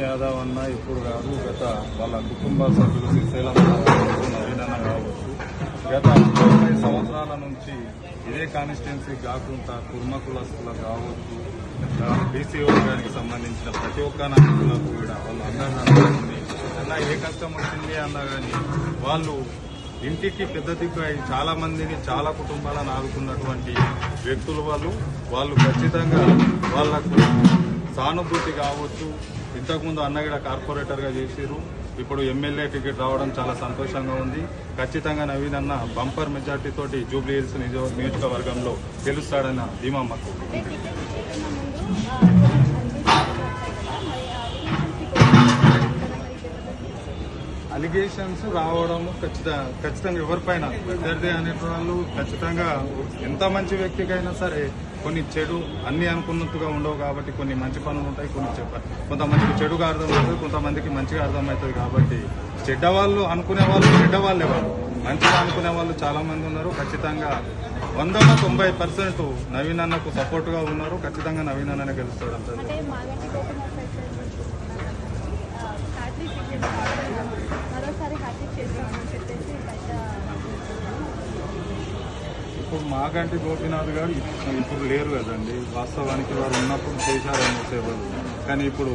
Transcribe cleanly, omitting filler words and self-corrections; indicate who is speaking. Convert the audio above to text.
Speaker 1: యాదవ్ అన్న ఇప్పుడు కాదు, గత వాళ్ళ కుటుంబ సభ్యులు శ్రీశైలం నవీన్ అన్న కావచ్చు, గత 30 సంవత్సరాల నుంచి ఇదే కాన్స్టిట్యున్సీ కాకుండా కుర్మ కులస్తులకు కావచ్చు, బీసీ వర్గానికి సంబంధించిన ప్రతి ఒక్క నాయకులకు కూడా వాళ్ళు అందరినీ అన్న ఏ కష్టం వచ్చింది అన్నా కానీ వాళ్ళు ఇంటికి పెద్ద దిక్కు అయి చాలా మందిని చాలా కుటుంబాలను ఆదుకున్నటువంటి వ్యక్తులు వాళ్ళు ఖచ్చితంగా వాళ్లకు సానుభూతి కావచ్చు. ఇంతకుముందు అన్నగడ కార్పొరేటర్గా చేసిరు, ఇప్పుడు ఎమ్మెల్యే టికెట్ రావడం చాలా సంతోషంగా ఉంది. ఖచ్చితంగా నవీన్ అన్న బంపర్ మెజార్టీ తోటి జూబ్లీ హిల్స్ నియోజకవర్గంలో గెలుస్తాడన్న ధీమా మాకు. అలిగేషన్స్ రావడం ఖచ్చితంగా ఎవరిపైన ప్రత్యర్థి అనే వాళ్ళు ఖచ్చితంగా ఎంత మంచి వ్యక్తికైనా సరే కొన్ని చెడు అన్ని అనుకున్నట్టుగా ఉండవు కాబట్టి కొన్ని మంచి పనులు ఉంటాయి, కొంతమందికి చెడుగా అర్థమవుతుంది, కొంతమందికి మంచిగా అర్థమవుతుంది. కాబట్టి చెడ్డవాళ్ళు అనుకునే వాళ్ళు చెడ్డవాళ్ళే, వాళ్ళు మంచిగా అనుకునే వాళ్ళు చాలా మంది ఉన్నారు. ఖచ్చితంగా 190% నవీన్ అన్నకు సపోర్ట్గా ఉన్నారు. ఖచ్చితంగా నవీన్ అన్ననే గెలుస్తాడు అంటారు. ఇప్పుడు మాగంటి గోపీనాథ్ గారు ఇప్పుడు లేరు కదండి, వాస్తవానికి వారు ఉన్నప్పుడు చేశారని సేవలు. కానీ ఇప్పుడు